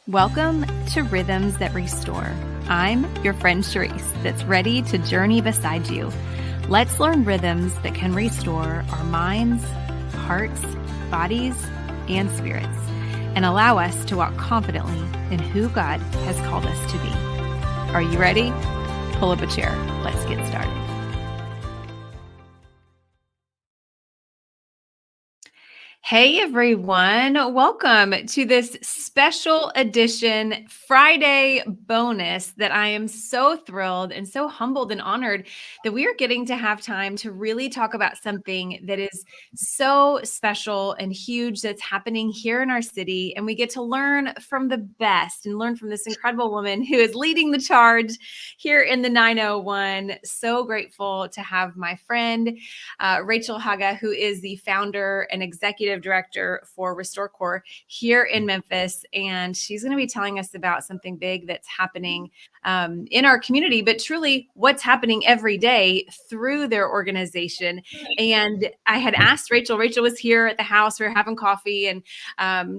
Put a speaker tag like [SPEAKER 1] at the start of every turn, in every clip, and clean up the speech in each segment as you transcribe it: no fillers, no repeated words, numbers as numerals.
[SPEAKER 1] Welcome to Rhythms That Restore. I'm your friend Cherisse that's ready to journey beside you. Let's learn rhythms that can restore our minds, hearts, bodies, and spirits, and allow us to walk confidently in who God has called us to be. Are you ready? Pull up a chair. Let's get started. Hey everyone, welcome to this special edition Friday bonus that I am so thrilled and so humbled and honored that we are getting to have time to really talk about something that is so special and huge that's happening here in our city. And we get to learn from the best and learn from this incredible woman who is leading the charge here in the 901. So grateful to have my friend, Rachel Haga, who is the founder and executive director for RestoreCore here in Memphis. And she's going to be telling us about something big that's happening in our community, but truly what's happening every day through their organization. And I had asked Rachel was here at the house, we were having coffee and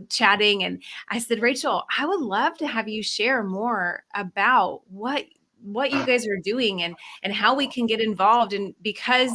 [SPEAKER 1] chatting. And I said, Rachel, I would love to have you share more about what you guys are doing and how we can get involved. And because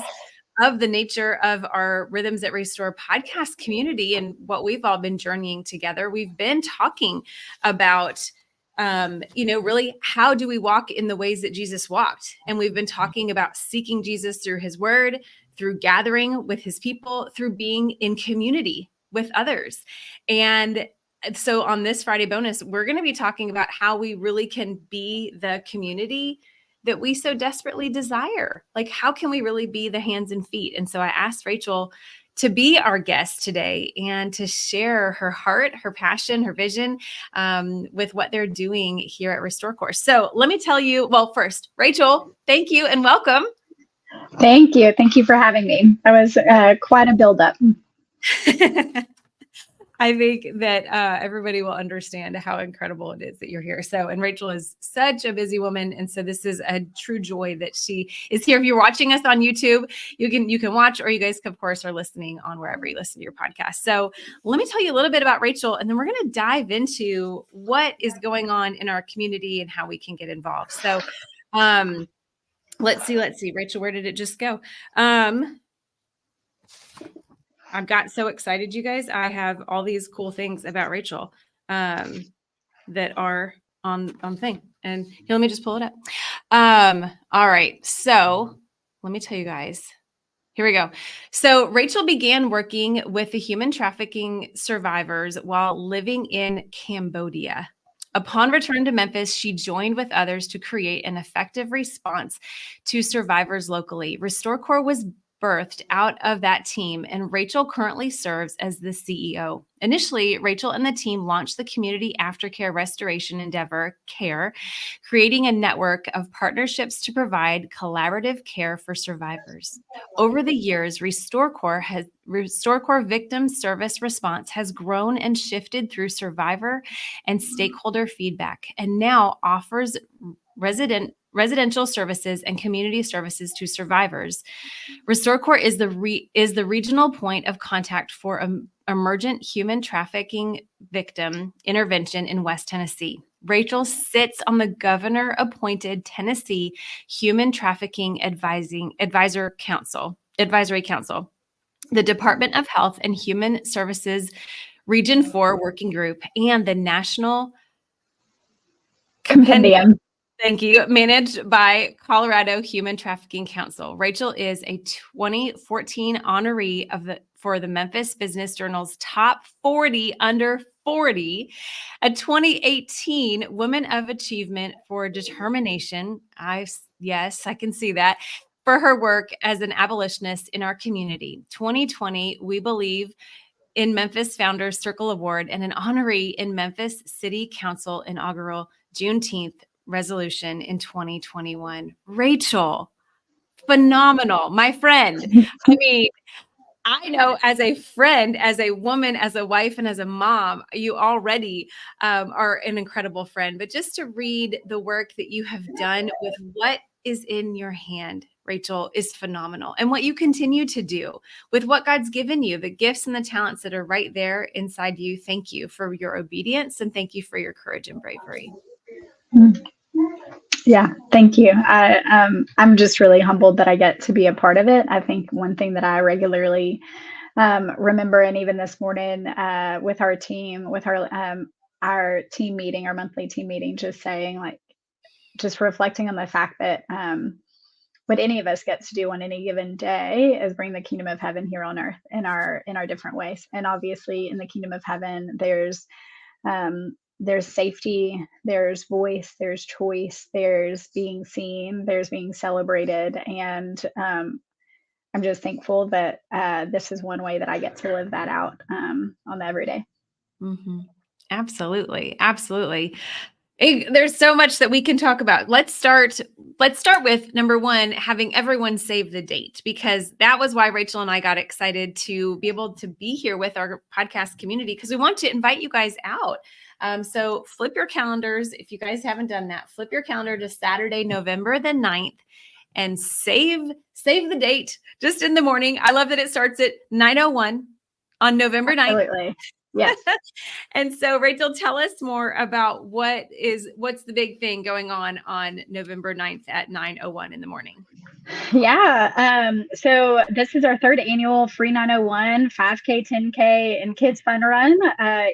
[SPEAKER 1] of the nature of our Rhythms That Restore podcast community and what we've all been journeying together, we've been talking about, really how do we walk in the ways that Jesus walked? And we've been talking about seeking Jesus through his word, through gathering with his people, through being in community with others. And so on this Friday bonus, we're going to be talking about how we really can be the community that we so desperately desire. Like, how can we really be the hands and feet? And so I asked Rachel to be our guest today and to share her heart, her passion, her vision with what they're doing here at RestoreCore. So let me tell you, well, first, Rachel, thank you and welcome.
[SPEAKER 2] Thank you. Thank you for having me. That was quite a buildup.
[SPEAKER 1] I think that everybody will understand how incredible it is that you're here. So, and Rachel is such a busy woman. And so this is a true joy that she is here. If you're watching us on YouTube, you can watch, or you guys, of course, are listening on wherever you listen to your podcast. So let me tell you a little bit about Rachel, and then we're going to dive into what is going on in our community and how we can get involved. So let's see. Rachel, where did it just go? I've got so excited, you guys. I have all these cool things about Rachel that are on thing. And here, let me just pull it up. All right. So let me tell you guys. Here we go. So Rachel began working with the human trafficking survivors while living in Cambodia. Upon return to Memphis, she joined with others to create an effective response to survivors locally. RestoreCore was birthed out of that team, and Rachel currently serves as the CEO. Initially, Rachel and the team launched the community aftercare restoration endeavor, CARE, creating a network of partnerships to provide collaborative care for survivors. Over the years, RestoreCore Victim Service Response has grown and shifted through survivor and stakeholder feedback, and now offers residential services and community services to survivors. RestoreCore is the regional point of contact for emergent human trafficking victim intervention in West Tennessee. Rachel sits on the governor-appointed Tennessee Human Trafficking Advisory Council, the Department of Health and Human Services Region 4 Working Group, and the National Compendium. Thank you. Managed by Colorado Human Trafficking Council. Rachel is a 2014 honoree for the Memphis Business Journal's Top 40 Under 40, a 2018 Woman of Achievement for Determination. Yes, I can see that. For her work as an abolitionist in our community. 2020, We Believe in Memphis Founders Circle Award, and an honoree in Memphis City Council inaugural Juneteenth resolution in 2021. Rachel, phenomenal, my friend. I mean, I know as a friend, as a woman, as a wife, and as a mom, you already are an incredible friend. But just to read the work that you have done with what is in your hand, Rachel, is phenomenal. And what you continue to do with what God's given you, the gifts and the talents that are right there inside you. Thank you for your obedience, and thank you for your courage and bravery.
[SPEAKER 2] Yeah, thank you. I'm just really humbled that I get to be a part of it. I think one thing that I regularly remember, and even this morning with our team, with our team meeting, our monthly team meeting, just saying, like, just reflecting on the fact that what any of us gets to do on any given day is bring the kingdom of heaven here on earth in our different ways. And obviously, in the kingdom of heaven, there's safety, there's voice, there's choice, there's being seen, there's being celebrated, and I'm just thankful that this is one way that I get to live that out on the everyday.
[SPEAKER 1] Mm-hmm. Absolutely. Absolutely. There's so much that we can talk about. Let's start with number one, having everyone save the date, because that was why Rachel and I got excited to be able to be here with our podcast community, because we want to invite you guys out. So flip your calendars. If you guys haven't done that, flip your calendar to Saturday, November the 9th, and save the date just in the morning. I love that it starts at 9:01 on November 9th.
[SPEAKER 2] Absolutely. Yes.
[SPEAKER 1] And so, Rachel, tell us more about what's the big thing going on November 9th at 9:01 in the morning.
[SPEAKER 2] Yeah. So this is our third annual free 901 5K, 10K, and kids fun run.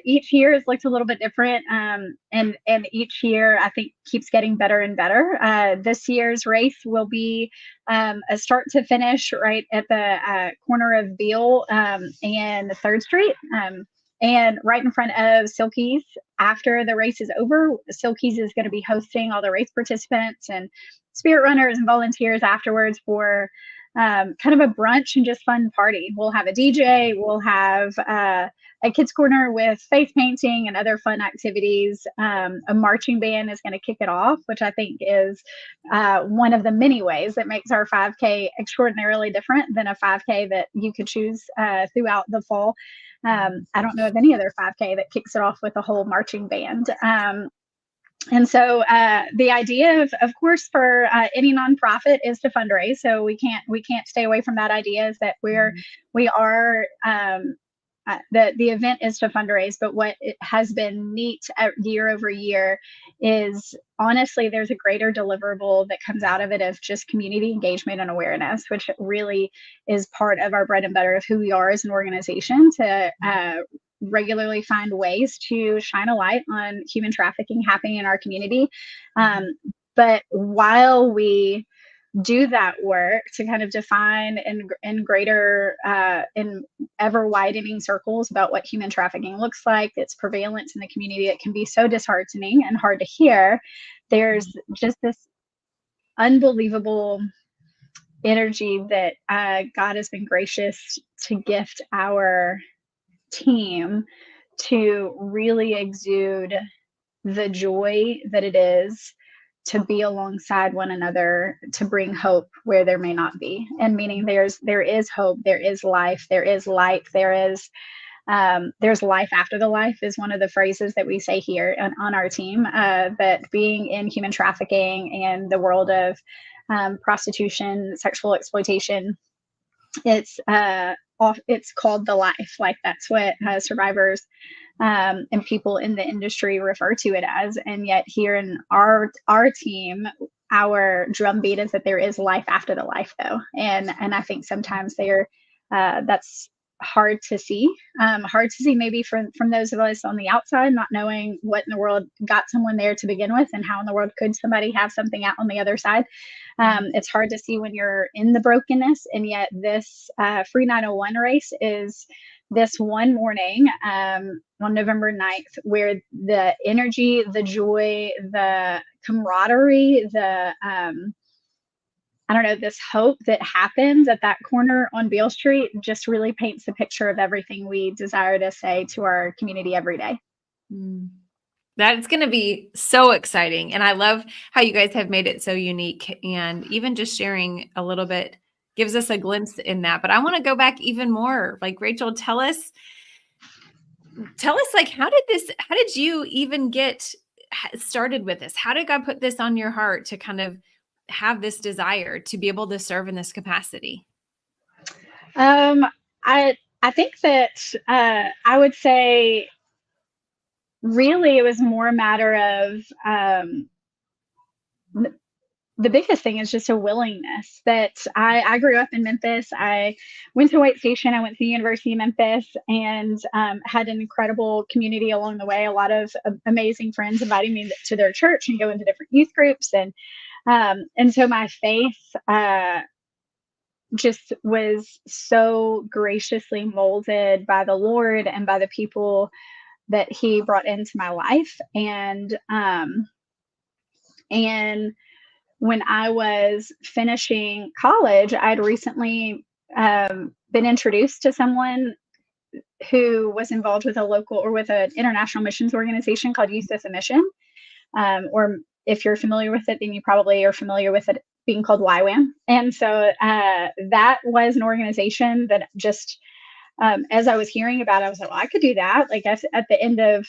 [SPEAKER 2] Each year has looked a little bit different, and each year I think keeps getting better and better. This year's race will be a start to finish right at the corner of Beale and 3rd Street. And right in front of Silky's. After the race is over, Silky's is going to be hosting all the race participants and spirit runners and volunteers afterwards for kind of a brunch and just fun party. We'll have a DJ, we'll have a kids corner with face painting and other fun activities. A marching band is going to kick it off, which I think is one of the many ways that makes our 5K extraordinarily different than a 5K that you could choose throughout the fall. I don't know of any other 5K that kicks it off with a whole marching band. And so the idea of course, for any nonprofit is to fundraise. So we can't stay away from that idea, is that we are the event is to fundraise. But what it has been neat year over year is, honestly, there's a greater deliverable that comes out of it of just community engagement and awareness, which really is part of our bread and butter of who we are as an organization, to regularly find ways to shine a light on human trafficking happening in our community. But while we do that work to kind of define in greater, in ever widening circles about what human trafficking looks like, its prevalence in the community, it can be so disheartening and hard to hear. There's just this unbelievable energy that God has been gracious to gift our team to really exude the joy that it is to be alongside one another, to bring hope where there may not be. And meaning there is hope, there is life, there is light, there's life after the life is one of the phrases that we say here on our team, that being in human trafficking and the world of prostitution, sexual exploitation, it's called the life. Like, that's what survivors and people in the industry refer to it as. And yet here in our team, our drumbeat is that there is life after the life, though. And I think sometimes that's hard to see maybe from those of us on the outside, not knowing what in the world got someone there to begin with, and how in the world could somebody have something out on the other side. It's hard to see when you're in the brokenness. And yet this free 901 race is this one morning on November 9th, where the energy, the joy, the camaraderie, this hope that happens at that corner on Beale Street just really paints the picture of everything we desire to say to our community every day.
[SPEAKER 1] That's going to be so exciting. And I love how you guys have made it so unique, and even just sharing a little bit gives us a glimpse in that. But I want to go back even more. Like, Rachel, tell us like, how did you even get started with this? How did God put this on your heart to kind of have this desire to be able to serve in this capacity?
[SPEAKER 2] Um, I think that I would say really it was more a matter of the biggest thing is just a willingness that I grew up in Memphis. I went to White Station. I went to the University of Memphis and had an incredible community along the way. A lot of amazing friends inviting me to their church and going to different youth groups. And so my faith just was so graciously molded by the Lord and by the people that He brought into my life. And when I was finishing college, I'd recently been introduced to someone who was involved with a local or with an international missions organization called Youth with a Mission. Or if you're familiar with it, then you probably are familiar with it being called YWAM. And so that was an organization that just, as I was hearing about it, I was like, well, I could do that. Like at the end of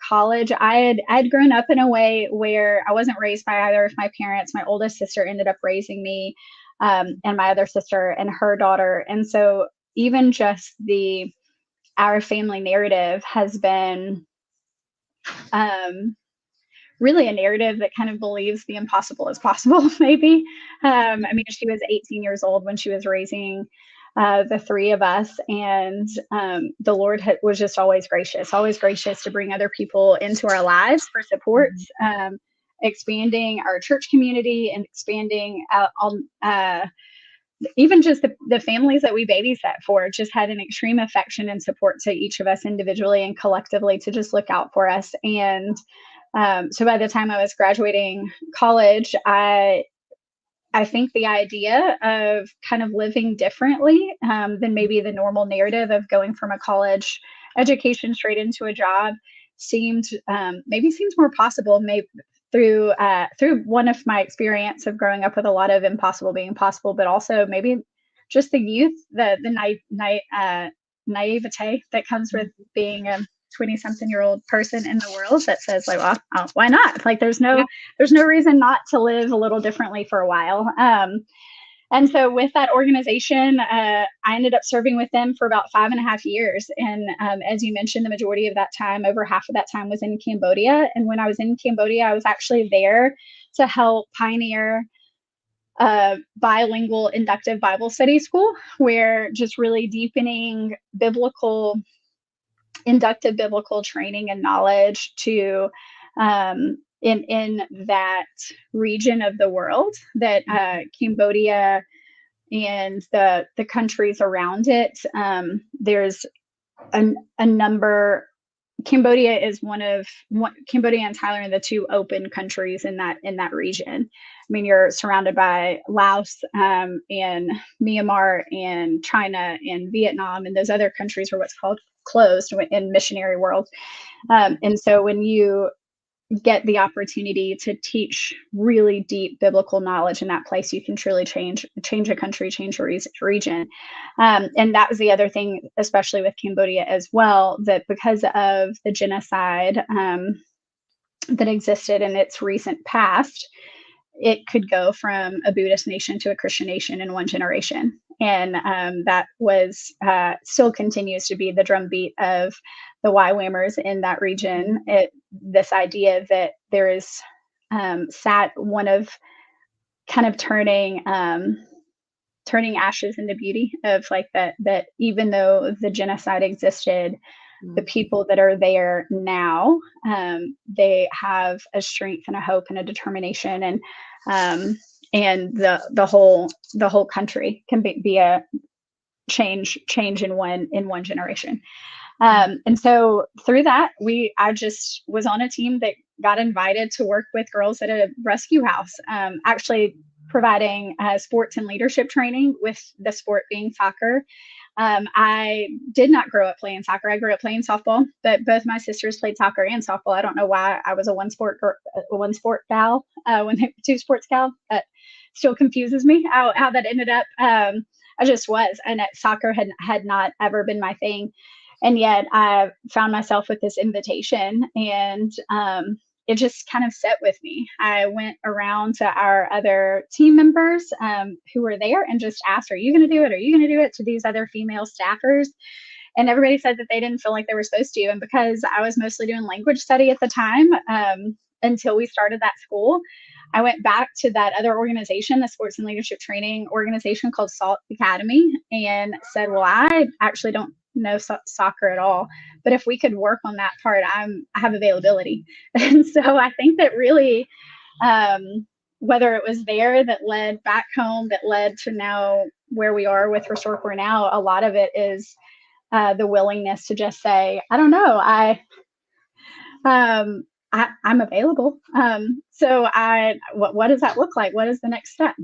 [SPEAKER 2] college, I'd grown up in a way where I wasn't raised by either of my parents. My oldest sister ended up raising me, and my other sister and her daughter. And so even just our family narrative has been really a narrative that kind of believes the impossible is possible, maybe. I mean, she was 18 years old when she was raising the three of us. And the Lord was just always gracious to bring other people into our lives for support, expanding our church community and expanding on even just the families that we babysat for just had an extreme affection and support to each of us individually and collectively to just look out for us. And so by the time I was graduating college, I think the idea of kind of living differently than maybe the normal narrative of going from a college education straight into a job seems more possible, maybe through one of my experience of growing up with a lot of impossible being possible, but also maybe just the youth, the naivete that comes with being a 20-something-year-old person in the world that says like, well, why not? Like there's no reason not to live a little differently for a while. And so with that organization, I ended up serving with them for about 5.5 years. And as you mentioned, the majority of that time, over half of that time was in Cambodia. And when I was in Cambodia, I was actually there to help pioneer bilingual inductive Bible study school, where just really deepening inductive biblical training and knowledge to in that region of the world that Cambodia and the countries around it. There's a number. Cambodia is Cambodia and Thailand are the two open countries in that region. I mean, you're surrounded by Laos and Myanmar and China and Vietnam, and those other countries are what's called closed in missionary world. And so when you get the opportunity to teach really deep biblical knowledge in that place, you can truly change a country, change a region. And that was the other thing, especially with Cambodia as well, that because of the genocide that existed in its recent past, it could go from a Buddhist nation to a Christian nation in one generation. And that was still continues to be the drumbeat of the YWAMers in that region. This idea that there is one of kind of turning ashes into beauty, of like that even though the genocide existed, the people that are there now, they have a strength and a hope and a determination, and the whole country can be a change in one generation. And so through that, I just was on a team that got invited to work with girls at a rescue house, actually providing sports and leadership training, with the sport being soccer. I did not grow up playing soccer. I grew up playing softball, but both my sisters played soccer and softball. I don't know why I was a one sport gal when they were two sports gal. That still confuses me how that ended up. I just was, and soccer had not ever been my thing. And yet I found myself with this invitation, and it just kind of set with me. I went around to our other team members who were there and just asked, are you going to do it? Are you going to do it, to these other female staffers? And everybody said that they didn't feel like they were supposed to. And because I was mostly doing language study at the time, until we started that school, I went back to that other organization, the sports and leadership training organization called SALT Academy, and said, well, I actually don't know soccer at all, but if we could work on that part, I have availability. And so I think that really, whether it was there that led back home, that led to now where we are with Restore Core now, a lot of it is the willingness to just say, I don't know, I'm available. So what does that look like? What is the next step?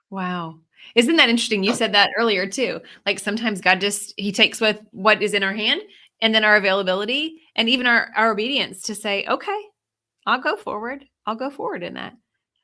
[SPEAKER 1] Wow. Isn't that interesting? You said that earlier too. Like sometimes God he takes with what is in our hand and then our availability and even our obedience to say, okay, I'll go forward. I'll go forward in that.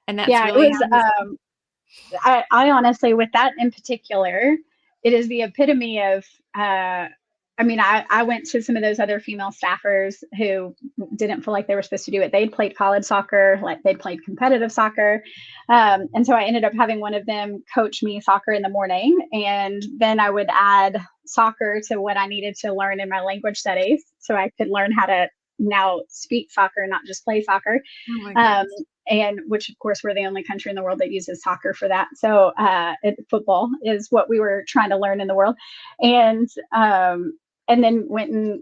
[SPEAKER 1] And that's
[SPEAKER 2] Yeah,
[SPEAKER 1] really
[SPEAKER 2] it was, I honestly, with that in particular, it is the epitome of, I mean, I went to some of those other female staffers who didn't feel like they were supposed to do it. They'd played college soccer, like they'd played competitive soccer. And so I ended up having one of them coach me soccer in the morning. And then I would add soccer to what I needed to learn in my language studies, so I could learn how to now speak soccer, not just play soccer.
[SPEAKER 1] oh my goodness.
[SPEAKER 2] And which, of course, we're the only country in the world that uses soccer for that. So football is what we were trying to learn in the world. And then went and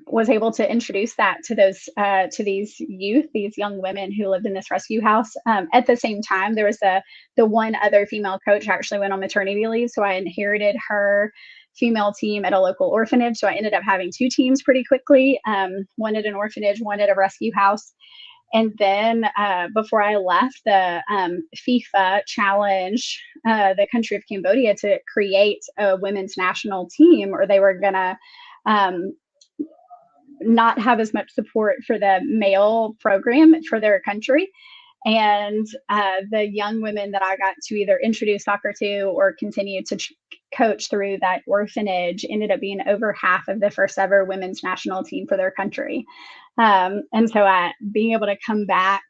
[SPEAKER 2] was able to introduce that to those to these youth, these young women who lived in this rescue house. At the same time, there was the one other female coach actually went on maternity leave, so I inherited her female team at a local orphanage. So I ended up having two teams pretty quickly, one at an orphanage, one at a rescue house. And then before I left, the FIFA challenged the country of Cambodia to create a women's national team, or they were going to not have as much support for the male program for their country. And the young women that I got to either introduce soccer to or continue to coach through that orphanage ended up being over half of the first ever women's national team for their country. And so being able to come back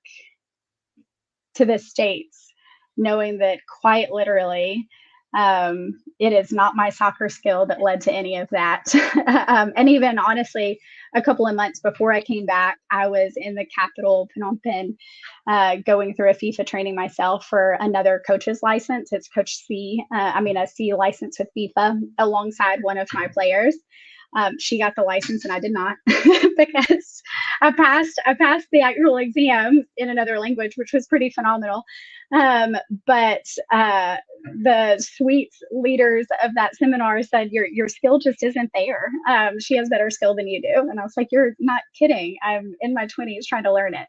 [SPEAKER 2] to the States, knowing that quite literally, it is not my soccer skill that led to any of that. And even honestly, a couple of months before I came back, I was in the capital, Phnom Penh, going through a FIFA training myself for another coach's license. It's Coach C, a C license with FIFA alongside one of my players. She got the license and I did not because I passed the actual exam in another language, which was pretty phenomenal. But the sweet leaders of that seminar said, your skill just isn't there. She has better skill than you do. And I was like, you're not kidding. I'm in my 20s trying to learn it.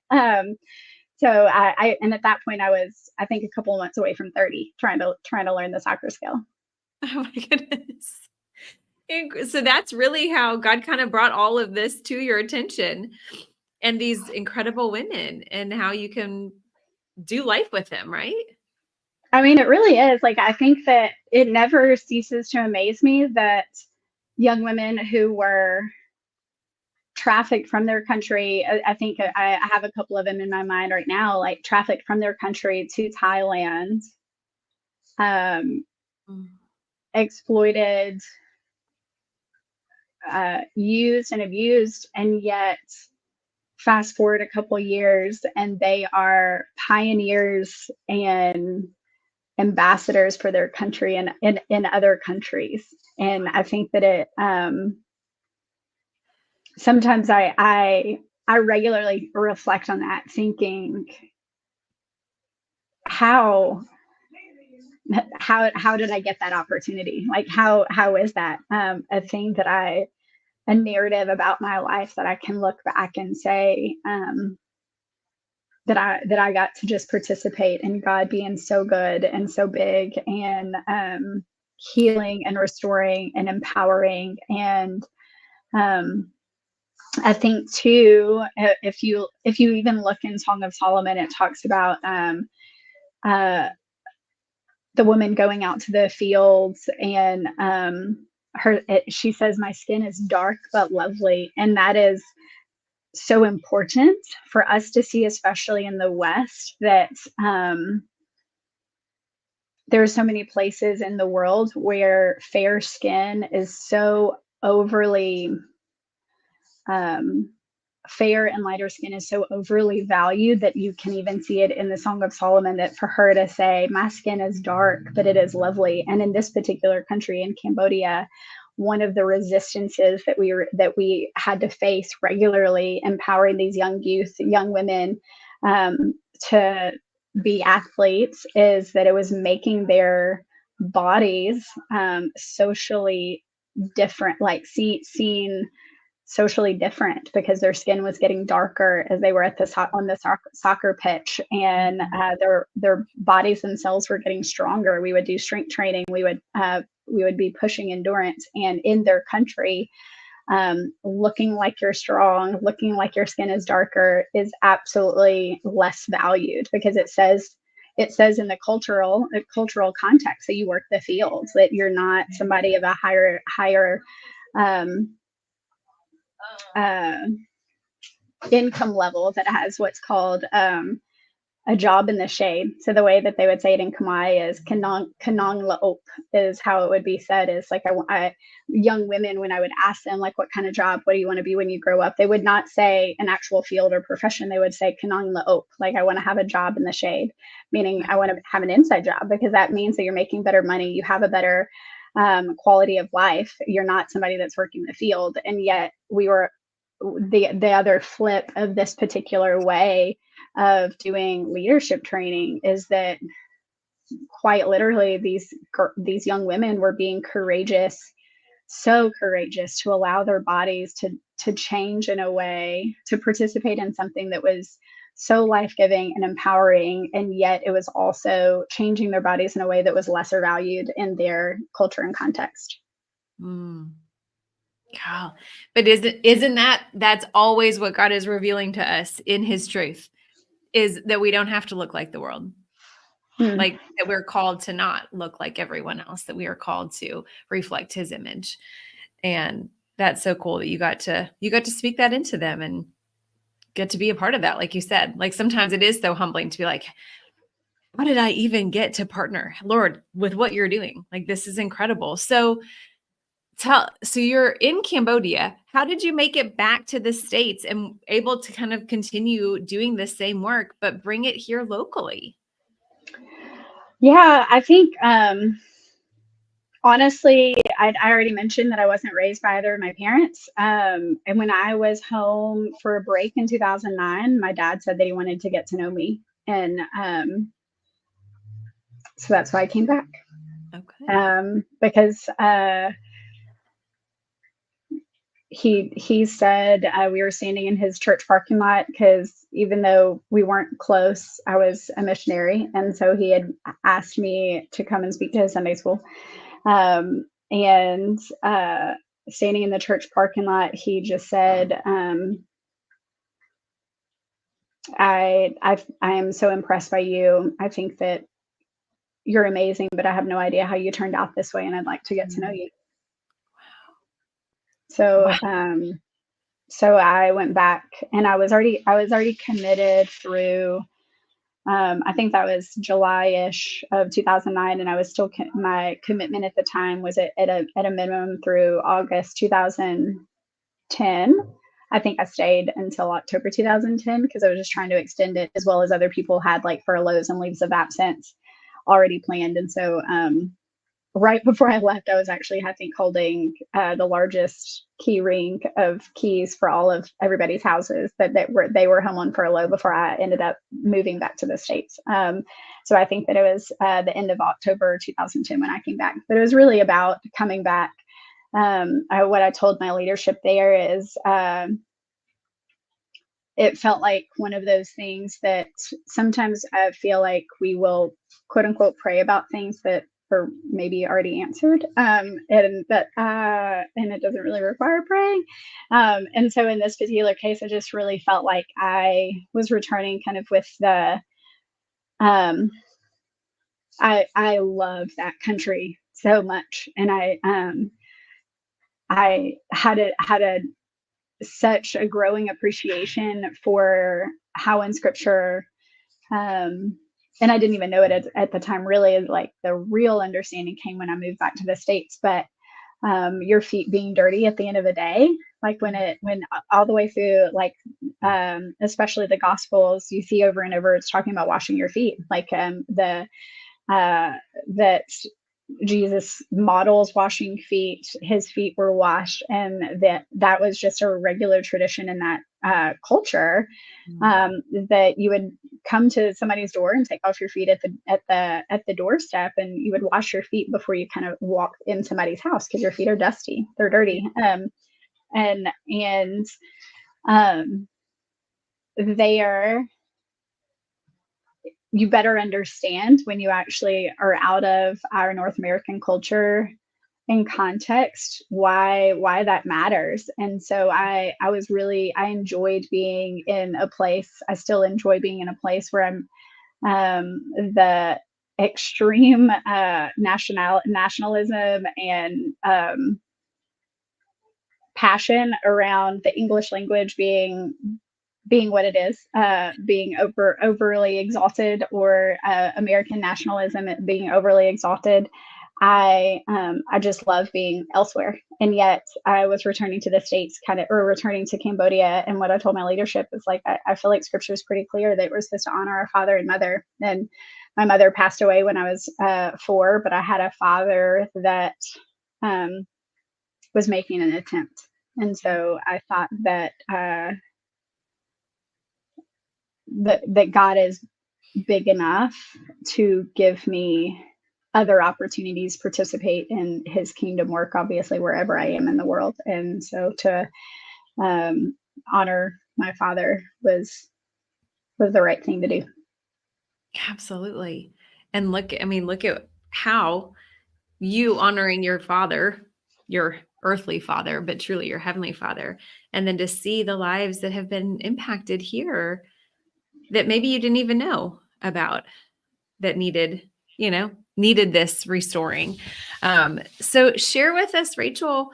[SPEAKER 2] So and at that point I was, I think, a couple of months away from 30 trying to learn the soccer skill.
[SPEAKER 1] Oh my goodness. So that's really how God kind of brought all of this to your attention and these incredible women and how you can do life with them, right?
[SPEAKER 2] I mean, it really is. Like, I think that it never ceases to amaze me that young women who were trafficked from their country, I think I have a couple of them in my mind right now, like trafficked from their country to Thailand, exploited, used and abused, and yet fast forward a couple years and they are pioneers and ambassadors for their country and in other countries. And I think that it sometimes I regularly reflect on that, thinking how did I get that opportunity? Like how is that a thing that a narrative about my life that I can look back and say that I got to just participate in God being so good and so big and healing and restoring and empowering. And I think too, if you even look in Song of Solomon, it talks about the woman going out to the fields and she says, my skin is dark but lovely. And that is so important for us to see, especially in the West, that there are so many places in the world where fair skin is so overly fair and lighter skin is so overly valued that you can even see it in the Song of Solomon, that for her to say, my skin is dark, but it is lovely. And in this particular country, in Cambodia, one of the resistances that we had to face regularly, empowering these young women to be athletes, is that it was making their bodies socially different, like seen socially different, because their skin was getting darker as they were at on the soccer pitch, and their bodies themselves were getting stronger. We would do strength training. We would be pushing endurance, and in their country, looking like you're strong, looking like your skin is darker is absolutely less valued, because it says in the cultural context that you work the fields, that you're not somebody of a higher income level that has what's called a job in the shade. So the way that they would say it in Khmer is kanong laop, is how it would be said. Is like young women, when I would ask them, like, what kind of job, what do you want to be when you grow up, they would not say an actual field or profession. They would say kanong laop, like, I want to have a job in the shade, meaning I want to have an inside job, because that means that you're making better money, you have a better quality of life. You're not somebody that's working the field. And yet we were the other flip of this particular way of doing leadership training is that quite literally these young women were being courageous, so courageous, to allow their bodies to change in a way, to participate in something that was so life-giving and empowering, and yet it was also changing their bodies in a way that was lesser valued in their culture and context.
[SPEAKER 1] Yeah. But isn't that's always what God is revealing to us in his truth, is that we don't have to look like the world. Like, that we're called to not look like everyone else, that we are called to reflect his image. And that's so cool that you got to speak that into them and get to be a part of that. Like you said, like, sometimes it is so humbling to be like, how did I even get to partner, Lord, with what you're doing? Like, this is incredible. So you're in Cambodia. How did you make it back to the States and able to kind of continue doing the same work, but bring it here locally?
[SPEAKER 2] Yeah, I think honestly, I already mentioned that I wasn't raised by either of my parents. And when I was home for a break in 2009, my dad said that he wanted to get to know me. And so that's why I came back.
[SPEAKER 1] Okay.
[SPEAKER 2] Because he said we were standing in his church parking lot, because even though we weren't close, I was a missionary. And so he had asked me to come and speak to his Sunday school. And standing in the church parking lot, he just said, I am so impressed by you. I think that you're amazing, but I have no idea how you turned out this way, and I'd like to get to know you. So so I went back, and I was already committed through I think that was July-ish of 2009, and I was still my commitment at the time was at a minimum through August 2010. I think I stayed until October 2010, because I was just trying to extend it, as well as other people had like furloughs and leaves of absence already planned. And so right before I left, I was actually, I think, holding the largest key ring of keys for all of everybody's houses that they were home on furlough before I ended up moving back to the States. So I think that it was the end of October 2010 when I came back. But it was really about coming back. What I told my leadership there is it felt like one of those things that sometimes I feel like we will, quote unquote, pray about things that are maybe already answered, and it doesn't really require praying. And so in this particular case, I just really felt like I was returning kind of with the, I love that country so much, and I had a such a growing appreciation for how in scripture, and I didn't even know it at the time, really. Like the real understanding came when I moved back to the States, but your feet being dirty at the end of the day, like when all the way through, like especially the Gospels, you see over and over, it's talking about washing your feet, like that Jesus models washing feet. His feet were washed, and that was just a regular tradition in that culture. That you would come to somebody's door and take off your feet at the doorstep, and you would wash your feet before you kind of walk in somebody's house, because your feet are dusty, they're dirty. And they are, you better understand when you actually are out of our North American culture in context why that matters. And so I enjoyed being in a place. I still enjoy being in a place where I'm the extreme nationalism and passion around the English language being what it is, being overly exalted, or American nationalism being overly exalted. I just love being elsewhere. And yet I was returning to the States, or returning to Cambodia. And what I told my leadership is, like, I feel like scripture is pretty clear that we're supposed to honor our father and mother. And my mother passed away when I was 4, but I had a father that was making an attempt. And so I thought that that God is big enough to give me other opportunities to participate in his kingdom work, obviously, wherever I am in the world. And so to honor my father was the right thing to do.
[SPEAKER 1] Absolutely. And look at how you honoring your father, your earthly father, but truly your heavenly father, and then to see the lives that have been impacted here that maybe you didn't even know about, that needed this restoring. So share with us, Rachel,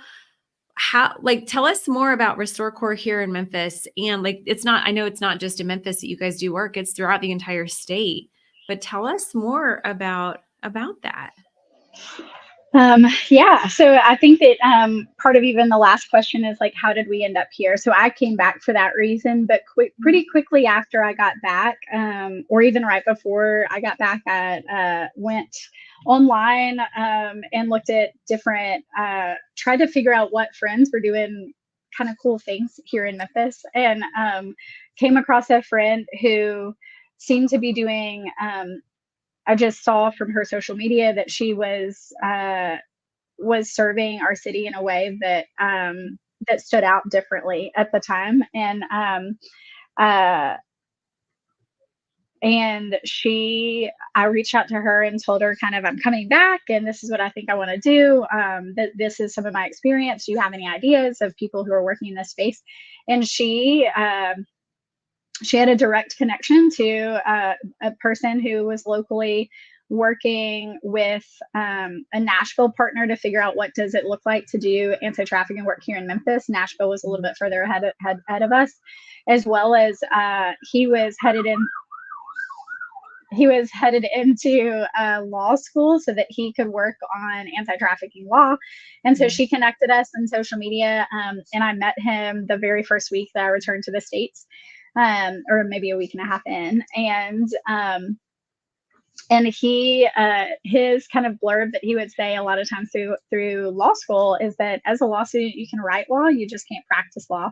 [SPEAKER 1] tell us more about RestoreCore here in Memphis. And I know it's not just in Memphis that you guys do work, it's throughout the entire state, but tell us more about that.
[SPEAKER 2] Yeah, so I think that part of even the last question is, like, how did we end up here? So I came back for that reason, but pretty quickly after I got back, or even right before I got back, I went online and looked at different, tried to figure out what friends were doing kind of cool things here in Memphis, and came across a friend who seemed to be doing, I just saw from her social media that she was serving our city in a way that that stood out differently at the time. And I reached out to her and told her kind of, I'm coming back and this is what I think I want to do. That this is some of my experience. Do you have any ideas of people who are working in this space? And she had a direct connection to a person who was locally working with a Nashville partner to figure out what does it look like to do anti-trafficking work here in Memphis. Nashville was a little bit further ahead of us, as well as he was headed into law school so that he could work on anti-trafficking law. And so she connected us on social media, and I met him the very first week that I returned to the States, or maybe a week and a half in. And he, his kind of blurb that he would say a lot of times through law school is that as a law student, you can write law, you just can't practice law.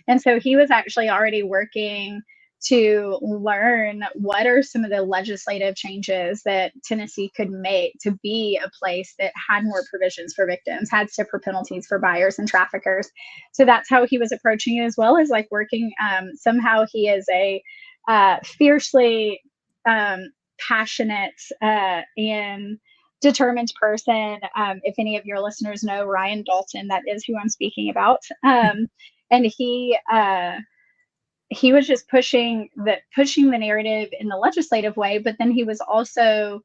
[SPEAKER 2] And so he was actually already working to learn what are some of the legislative changes that Tennessee could make to be a place that had more provisions for victims, had stiffer penalties for buyers and traffickers. So that's how he was approaching it, as well as like working. Somehow he is a fiercely passionate and determined person. If any of your listeners know Ryan Dalton, that is who I'm speaking about. And he was just pushing the narrative in the legislative way, but then he was also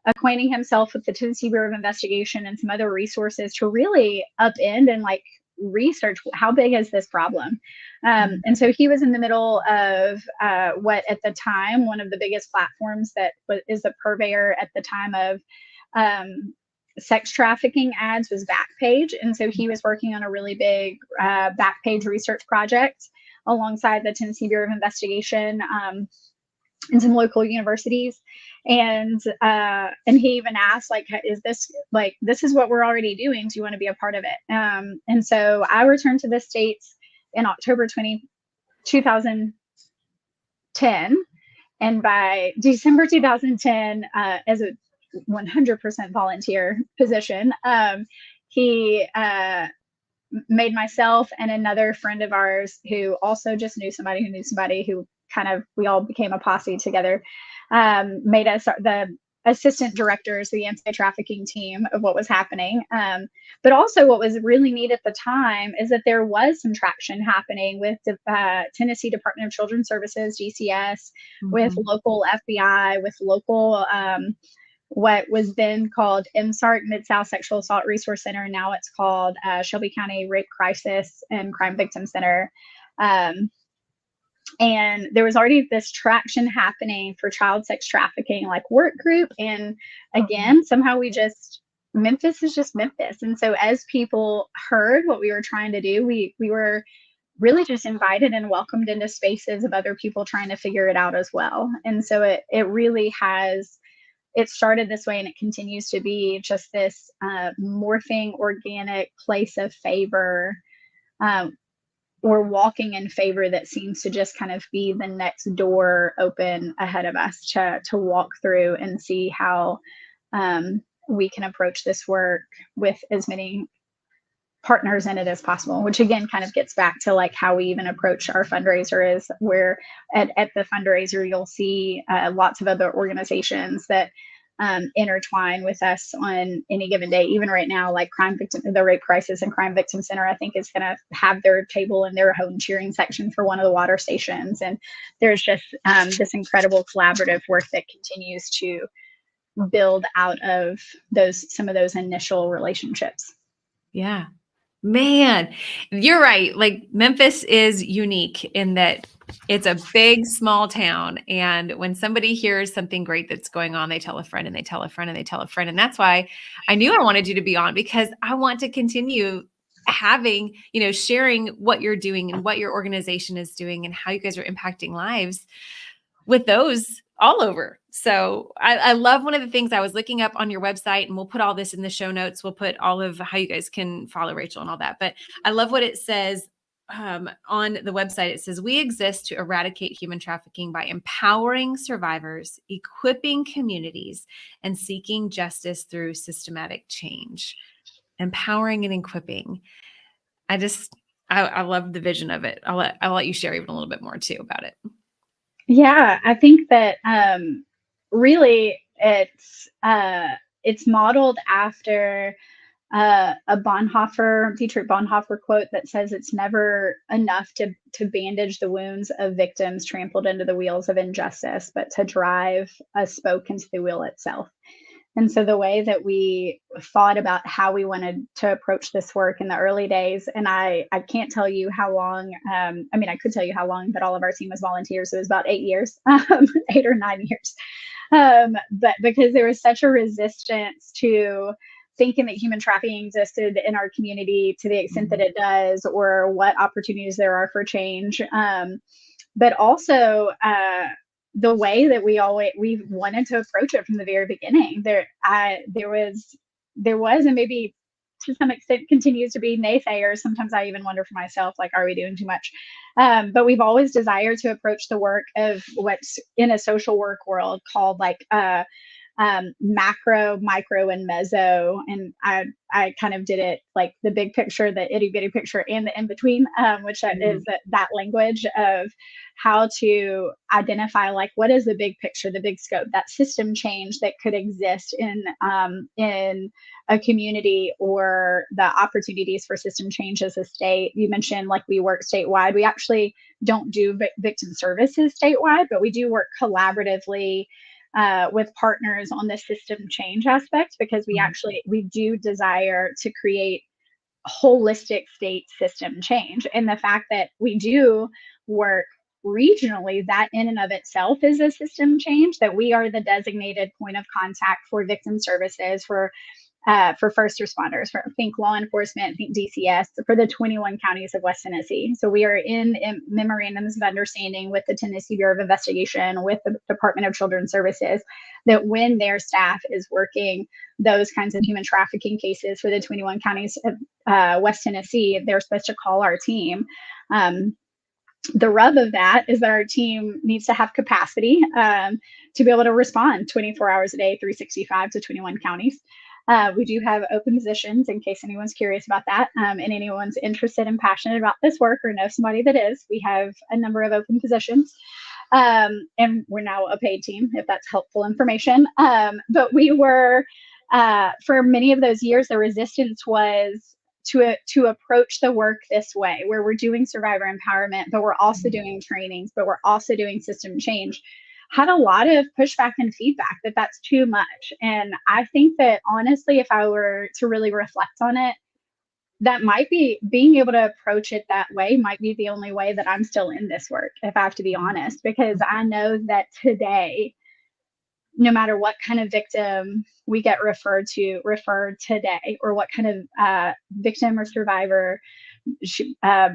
[SPEAKER 2] acquainting himself with the Tennessee Bureau of Investigation and some other resources to really upend and like research, how big is this problem? And so he was in the middle of what at the time, one of the biggest platforms that is a purveyor at the time of sex trafficking ads was Backpage. And so he was working on a really big Backpage research project alongside the Tennessee Bureau of Investigation and some local universities. And he even asked, like, is this, like, this is what we're already doing. Do you want to be a part of it? And so I returned to the States in October 2010. And by December 2010, as a 100% volunteer position, he made myself and another friend of ours who also just knew somebody who knew somebody who kind of, we all became a posse together, made us the assistant directors, the anti-trafficking team of what was happening. But also what was really neat at the time is that there was some traction happening with the Tennessee Department of Children's Services, DCS, with local FBI, with local what was then called MSARC, Mid-South Sexual Assault Resource Center. And now it's called Shelby County Rape Crisis and Crime Victim Center. And there was already this traction happening for child sex trafficking, like work group. And again, somehow Memphis is just Memphis. And so as people heard what we were trying to do, we were really just invited and welcomed into spaces of other people trying to figure it out as well. And so it really has, it started this way and it continues to be just this morphing organic place of favor, or walking in favor that seems to just kind of be the next door open ahead of us to walk through and see how we can approach this work with as many partners in it as possible, which again kind of gets back to like how we even approach our fundraiser is where at the fundraiser you'll see lots of other organizations that intertwine with us on any given day. Even right now, like the Rape Crisis and Crime Victim Center, I think is going to have their table in their home cheering section for one of the water stations. And there's just this incredible collaborative work that continues to build out of some of those initial relationships.
[SPEAKER 1] Yeah. Man, you're right. Like Memphis is unique in that it's a big, small town. And when somebody hears something great that's going on, they tell a friend and they tell a friend and they tell a friend. And that's why I knew I wanted you to be on, because I want to continue having, sharing what you're doing and what your organization is doing and how you guys are impacting lives with those all over. So I love, one of the things I was looking up on your website, and we'll put all this in the show notes. We'll put all of how you guys can follow Rachel and all that. But I love what it says on the website. It says, we exist to eradicate human trafficking by empowering survivors, equipping communities, and seeking justice through systematic change. Empowering and equipping. I love the vision of it. I'll let you share even a little bit more too about it.
[SPEAKER 2] Yeah, I think that really it's modeled after a Dietrich Bonhoeffer quote that says it's never enough to bandage the wounds of victims trampled into the wheels of injustice, but to drive a spoke into the wheel itself. And so the way that we thought about how we wanted to approach this work in the early days, and I can't tell you how long, I could tell you how long, but all of our team was volunteers. So it was about 8 years, 8 or 9 years. But because there was such a resistance to thinking that human trafficking existed in our community to the extent that it does, or what opportunities there are for change. But also, the way that we wanted to approach it from the very beginning, there was, and maybe to some extent continues to be, naysayers. Sometimes I even wonder for myself, like, are we doing too much? But we've always desired to approach the work of what's in a social work world called like macro, micro, and meso. And I kind of did it like the big picture, the itty bitty picture, and the in between, which is that language of how to identify, like, what is the big picture, the big scope, that system change that could exist in a community, or the opportunities for system change as a state. You mentioned, like, we work statewide. We actually don't do victim services statewide, but we do work collaboratively with partners on the system change aspect, because we do desire to create holistic state system change. And the fact that we do work regionally, that in and of itself is a system change, that we are the designated point of contact for victim services, for first responders, for think law enforcement, think DCS, for the 21 counties of West Tennessee. So we are in memorandums of understanding with the Tennessee Bureau of Investigation, with the Department of Children's Services, that when their staff is working those kinds of human trafficking cases for the 21 counties of West Tennessee, they're supposed to call our team. The rub of that is that our team needs to have capacity to be able to respond 24 hours a day, 365 to 21 counties. We do have open positions in case anyone's curious about that, and anyone's interested and passionate about this work or know somebody that is. We have a number of open positions, and we're now a paid team, if that's helpful information. But we were, for many of those years, the resistance was to approach the work this way, where we're doing survivor empowerment, but we're also doing trainings, but we're also doing system change. Had a lot of pushback and feedback that that's too much. And I think that honestly, if I were to really reflect on it, that might be, being able to approach it that way might be the only way that I'm still in this work, if I have to be honest, because I know that today, no matter what kind of victim we get referred today, or what kind of victim or survivor, a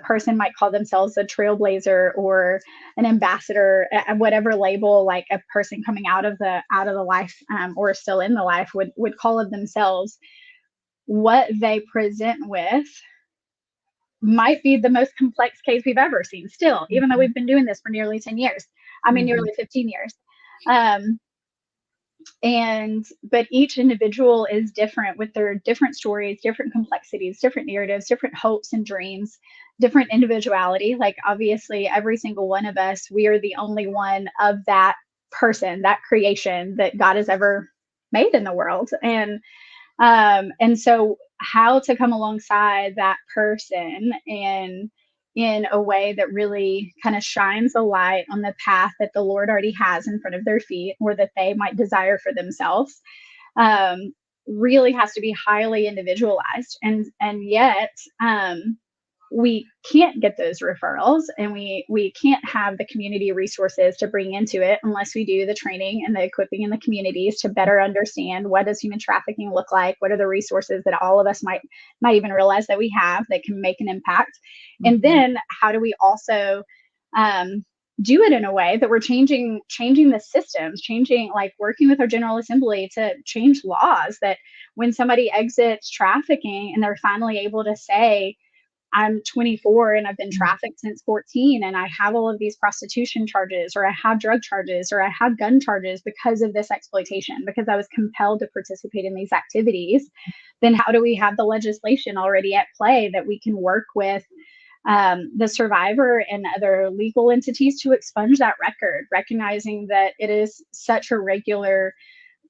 [SPEAKER 2] person might call themselves a trailblazer or an ambassador, whatever label, like a person coming out of the life or still in the life would call of themselves. What they present with might be the most complex case we've ever seen still, even though we've been doing this for nearly 10 years. I mean, nearly 15 years. But each individual is different with their different stories, different complexities, different narratives, different hopes and dreams, different individuality. Like obviously every single one of us, we are the only one of that person, that creation that God has ever made in the world. And so how to come alongside that person and in a way that really kind of shines a light on the path that the Lord already has in front of their feet, or that they might desire for themselves, really has to be highly individualized. And yet we can't get those referrals, and we can't have the community resources to bring into it unless we do the training and the equipping in the communities to better understand what does human trafficking look like, what are the resources that all of us might not even realize that we have that can make an impact. And then how do we also do it in a way that we're changing the systems, like working with our General Assembly to change laws, that when somebody exits trafficking and they're finally able to say, I'm 24 and I've been trafficked since 14, and I have all of these prostitution charges, or I have drug charges, or I have gun charges because of this exploitation, because I was compelled to participate in these activities. Then how do we have the legislation already at play that we can work with the survivor and other legal entities to expunge that record, recognizing that it is such a regular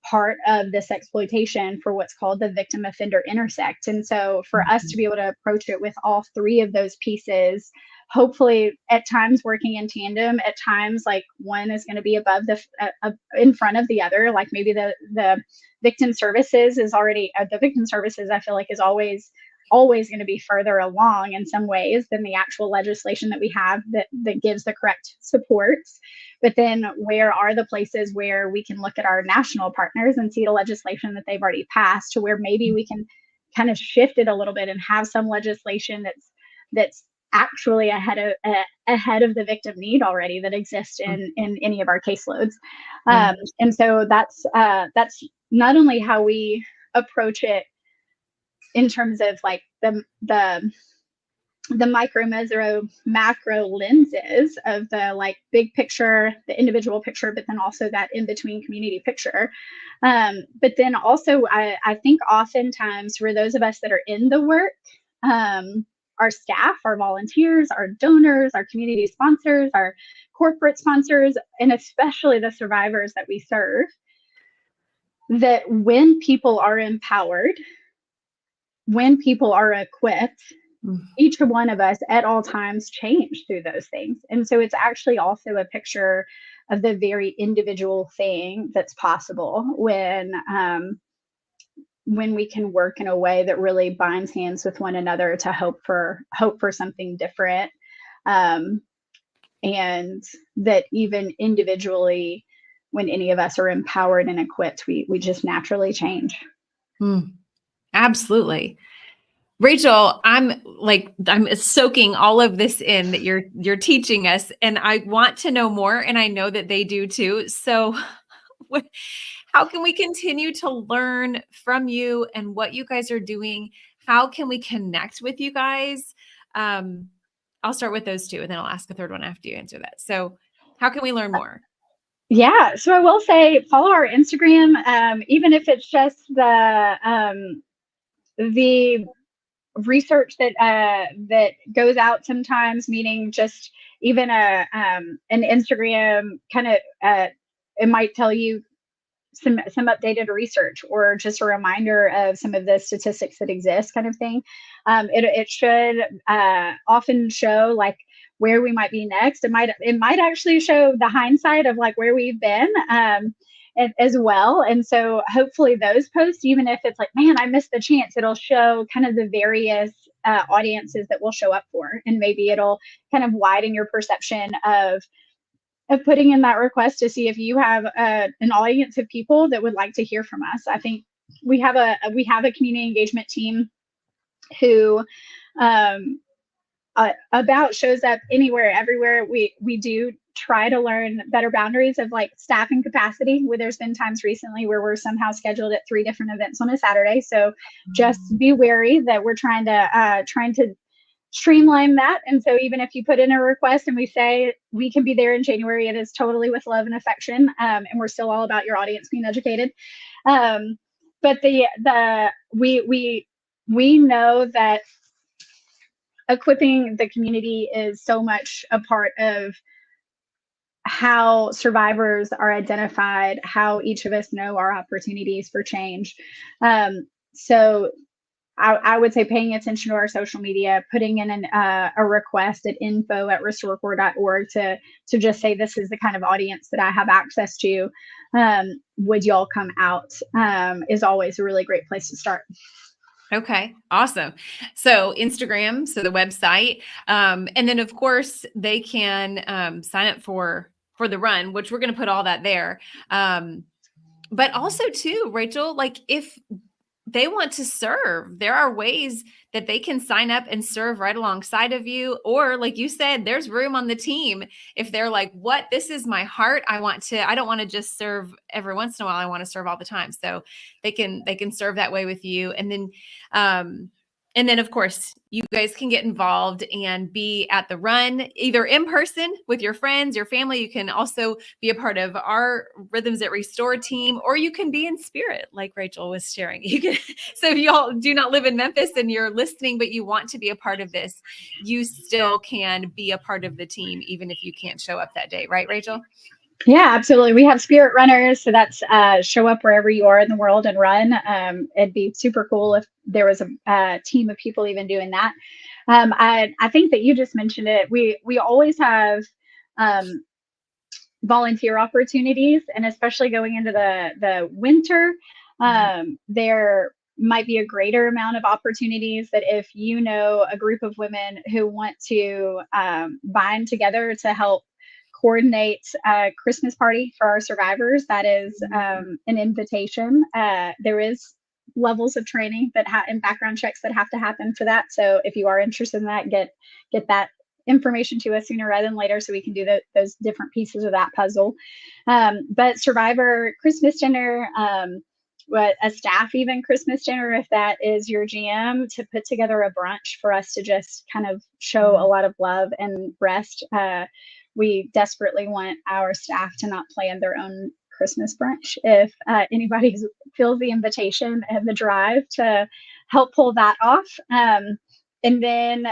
[SPEAKER 2] part of this exploitation for what's called the victim offender intersect. And so for us to be able to approach it with all three of those pieces, hopefully at times working in tandem, at times like one is going to be above in front of the other, like maybe the victim services is already the victim services, I feel like, is always going to be further along in some ways than the actual legislation that we have that gives the correct supports. But then where are the places where we can look at our national partners and see the legislation that they've already passed, to where maybe we can kind of shift it a little bit and have some legislation that's actually ahead of the victim need already, that exists in any of our caseloads. And so that's not only how we approach it in terms of like the micro, meso, macro lenses of the like big picture, the individual picture, but then also that in between community picture. But then also I think oftentimes for those of us that are in the work, our staff, our volunteers, our donors, our community sponsors, our corporate sponsors, and especially the survivors that we serve, that when people are empowered, when people are equipped, each one of us at all times change through those things. And so it's actually also a picture of the very individual thing that's possible when when we can work in a way that really binds hands with one another to hope for something different. And that even individually, when any of us are empowered and equipped, we just naturally change.
[SPEAKER 1] Absolutely. Rachel, I'm soaking all of this in that you're teaching us, and I want to know more, and I know that they do too. So how can we continue to learn from you and what you guys are doing? How can we connect with you guys? I'll start with those two, and then I'll ask a third one after you answer that. So how can we learn more?
[SPEAKER 2] Yeah, so I will say follow our Instagram, even if it's just the research that goes out sometimes, meaning just even an Instagram kind of it might tell you some updated research or just a reminder of some of the statistics that exist, kind of thing. It should often show like where we might be next. It might actually show the hindsight of like where we've been as well. And so hopefully those posts, even if it's like, man, I missed the chance, it'll show kind of the various audiences that we'll show up for, and maybe it'll kind of widen your perception of putting in that request to see if you have an audience of people that would like to hear from us. I think we have a community engagement team who about shows up anywhere, everywhere. We do try to learn better boundaries of like staffing capacity, where there's been times recently where we're somehow scheduled at 3 different events on a Saturday. So just be wary that we're trying to streamline that. And so even if you put in a request and we say we can be there in January, it is totally with love and affection. And we're still all about your audience being educated. But we know that equipping the community is so much a part of how survivors are identified, how each of us know our opportunities for change. So I would say paying attention to our social media, putting in a request at info@restorecore.org to just say, this is the kind of audience that I have access to. Would y'all come out? Is always a really great place to start.
[SPEAKER 1] Okay, awesome. So Instagram, so the website, and then of course they can sign up for the run, which we're going to put all that there. But also too, Rachel, like if they want to serve, there are ways that they can sign up and serve right alongside of you. Or like you said, there's room on the team. If they're like, what, this is my heart. I don't want to just serve every once in a while. I want to serve all the time. So they can serve that way with you. And then of course you guys can get involved and be at the run, either in person with your friends, your family. You can also be a part of our Rhythms at Restore team, or you can be in spirit, like Rachel was sharing. You can. So if y'all do not live in Memphis and you're listening, but you want to be a part of this, you still can be a part of the team, even if you can't show up that day. Right, Rachel?
[SPEAKER 2] Yeah, absolutely. We have spirit runners. So that's show up wherever you are in the world and run. It'd be super cool if there was a team of people even doing that. I think that you just mentioned it. We always have volunteer opportunities, and especially going into the winter, there might be a greater amount of opportunities that if you know a group of women who want to bind together to help coordinate a Christmas party for our survivors, that is an invitation. There is levels of training and background checks that have to happen for that. So if you are interested in that, get that information to us sooner rather than later so we can do those different pieces of that puzzle. But survivor Christmas dinner, a staff even Christmas dinner, if that is your GM, to put together a brunch for us to just kind of show a lot of love and rest. We desperately want our staff to not plan their own Christmas brunch. If anybody feels the invitation and the drive to help pull that off. And then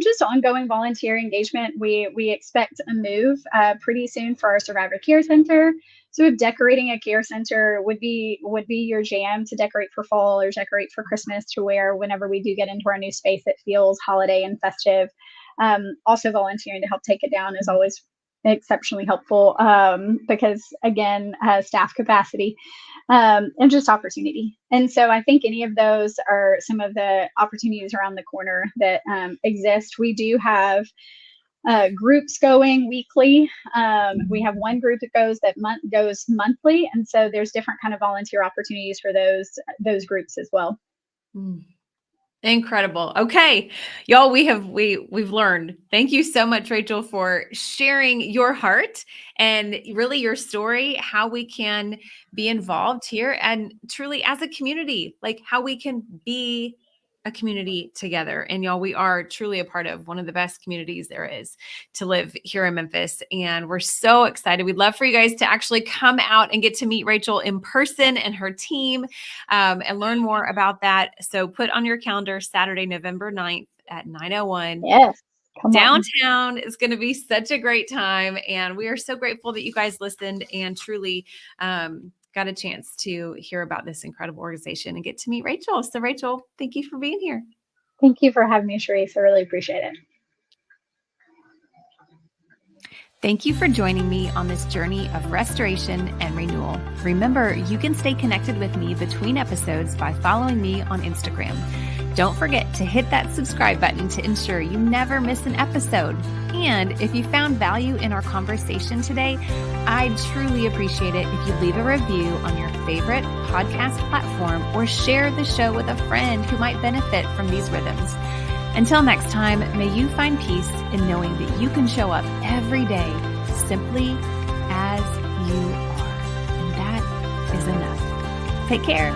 [SPEAKER 2] just ongoing volunteer engagement. We expect a move pretty soon for our Survivor Care Center. So if decorating a care center would be your jam, to decorate for fall or decorate for Christmas, to where whenever we do get into our new space, it feels holiday and festive. Also volunteering to help take it down is always exceptionally helpful because, again, staff capacity and just opportunity. And so I think any of those are some of the opportunities around the corner that exist. We do have groups going weekly. We have one group that goes monthly, and so there's different kind of volunteer opportunities for those groups as well.
[SPEAKER 1] Incredible. Okay, y'all, we've learned. Thank you so much, Rachel, for sharing your heart and really your story, how we can be involved here and truly as a community, like how we can be a community together. And y'all, we are truly a part of one of the best communities there is to live here in Memphis. And we're so excited. We'd love for you guys to actually come out and get to meet Rachel in person and her team and learn more about that. So put on your calendar Saturday, November 9th at 9:01.
[SPEAKER 2] Yes.
[SPEAKER 1] Downtown is going to be such a great time. And we are so grateful that you guys listened and truly got a chance to hear about this incredible organization and get to meet Rachel. So Rachel, thank you for being here.
[SPEAKER 2] Thank you for having me, Cherisse. I really appreciate it.
[SPEAKER 1] Thank you for joining me on this journey of restoration and renewal. Remember, you can stay connected with me between episodes by following me on Instagram. Don't forget to hit that subscribe button to ensure you never miss an episode. And if you found value in our conversation today, I'd truly appreciate it if you leave a review on your favorite podcast platform or share the show with a friend who might benefit from these rhythms. Until next time, may you find peace in knowing that you can show up every day simply as you are. And that is enough. Take care.